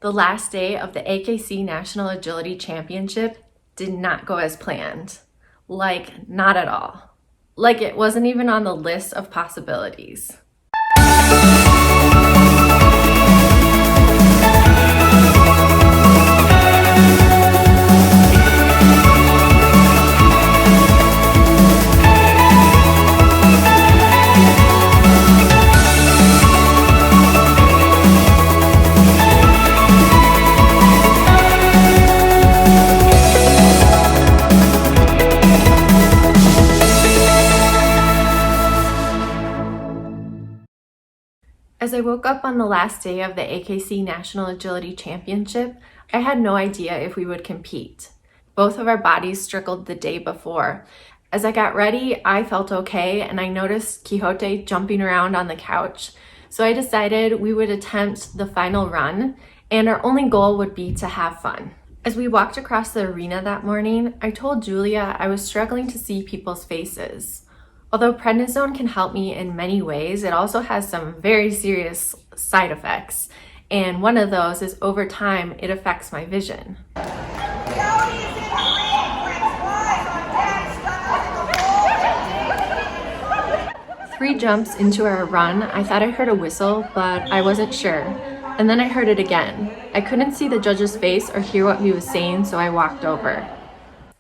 The last day of the AKC National Agility Championship did not go as planned. Like, not at all. Like, it wasn't even on the list of possibilities. As I woke up on the last day of the AKC National Agility Championship, I had no idea if we would compete. Both of our bodies struggled the day before. As I got ready, I felt okay, and I noticed Quixote jumping around on the couch. So I decided we would attempt the final run, and our only goal would be to have fun. As we walked across the arena that morning, I told Julia I was struggling to see people's faces. Although prednisone can help me in many ways, it also has some very serious side effects. And one of those is over time, it affects my vision. 3 jumps into our run, I thought I heard a whistle, but I wasn't sure. And then I heard it again. I couldn't see the judge's face or hear what he was saying, so I walked over.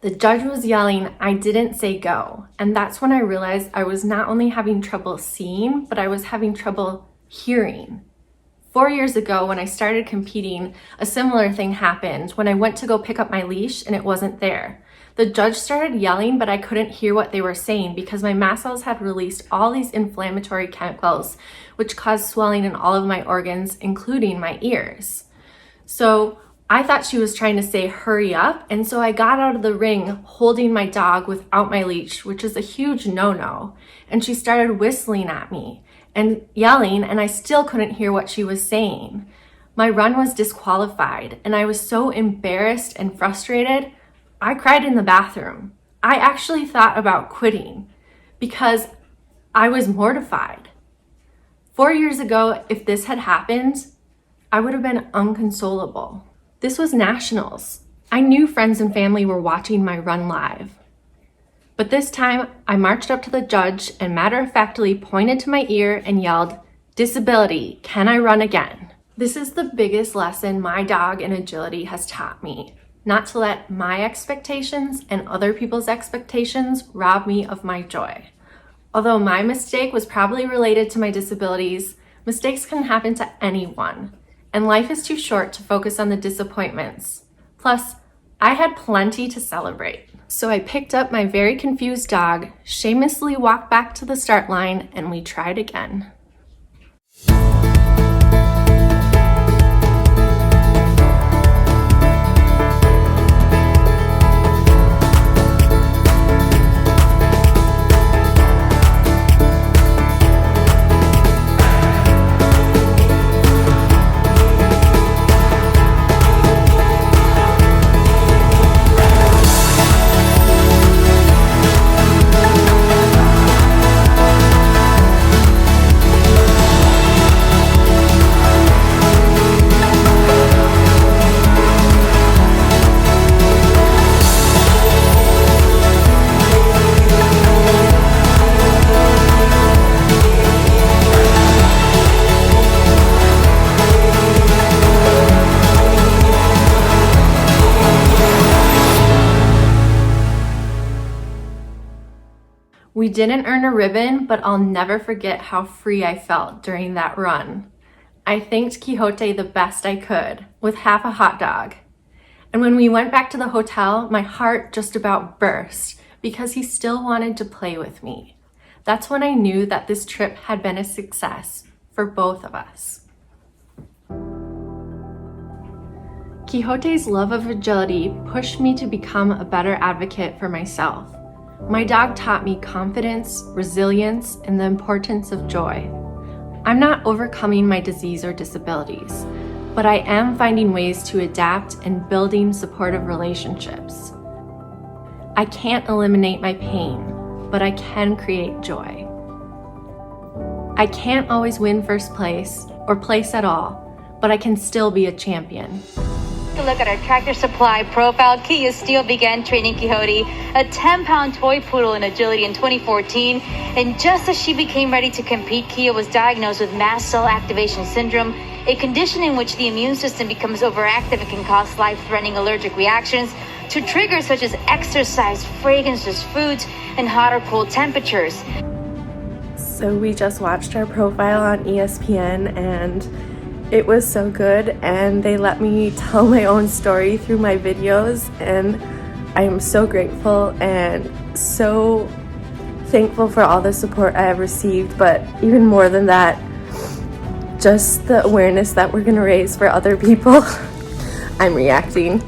The judge was yelling, "I didn't say go." And that's when I realized I was not only having trouble seeing, but I was having trouble hearing. 4 years ago, when I started competing, a similar thing happened when I went to go pick up my leash and it wasn't there. The judge started yelling, but I couldn't hear what they were saying because my mast cells had released all these inflammatory chemicals, which caused swelling in all of my organs, including my ears. So I thought she was trying to say hurry up, and so I got out of the ring holding my dog without my leash, which is a huge no-no, and she started whistling at me and yelling, and I still couldn't hear what she was saying. My run was disqualified, and I was so embarrassed and frustrated, I cried in the bathroom. I actually thought about quitting because I was mortified. 4 years ago, if this had happened, I would have been inconsolable. This was nationals. I knew friends and family were watching my run live. But this time, I marched up to the judge and matter-of-factly pointed to my ear and yelled, "Disability, can I run again?" This is the biggest lesson my dog in agility has taught me, not to let my expectations and other people's expectations rob me of my joy. Although my mistake was probably related to my disabilities, mistakes can happen to anyone. And life is too short to focus on the disappointments. Plus, I had plenty to celebrate. So I picked up my very confused dog, shamelessly walked back to the start line, and we tried again. We didn't earn a ribbon, but I'll never forget how free I felt during that run. I thanked Quixote the best I could, with half a hot dog. And when we went back to the hotel, my heart just about burst because he still wanted to play with me. That's when I knew that this trip had been a success for both of us. Quixote's love of agility pushed me to become a better advocate for myself. My dog taught me confidence, resilience, and the importance of joy. I'm not overcoming my disease or disabilities, but I am finding ways to adapt and building supportive relationships. I can't eliminate my pain, but I can create joy. I can't always win first place or place at all, but I can still be a champion. Take a look at our Tractor Supply profile. Keeya Steele began training Quixote, a 10-pound toy poodle, in agility in 2014. And just as she became ready to compete, Keeya was diagnosed with mast cell activation syndrome, a condition in which the immune system becomes overactive and can cause life-threatening allergic reactions to triggers such as exercise, fragrances, foods, and hot or cold temperatures. So we just watched our profile on ESPN and it was so good, and they let me tell my own story through my videos, and I am so grateful and so thankful for all the support I have received, but even more than that, just the awareness that we're going to raise for other people. I'm reacting.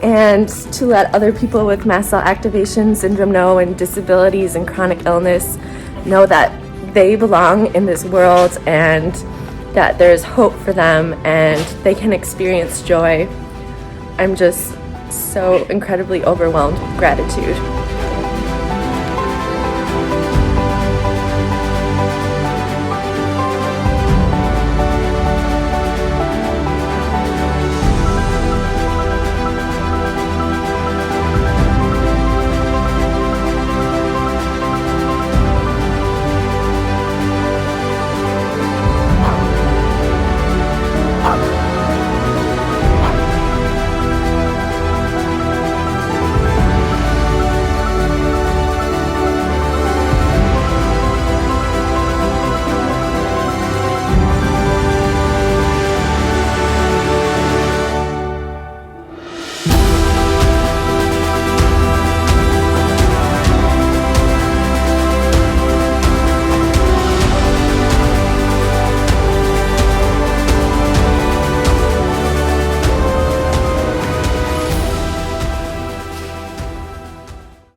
And to let other people with mast cell activation syndrome know, and disabilities and chronic illness know that they belong in this world and that there's hope for them and they can experience joy. I'm just so incredibly overwhelmed with gratitude.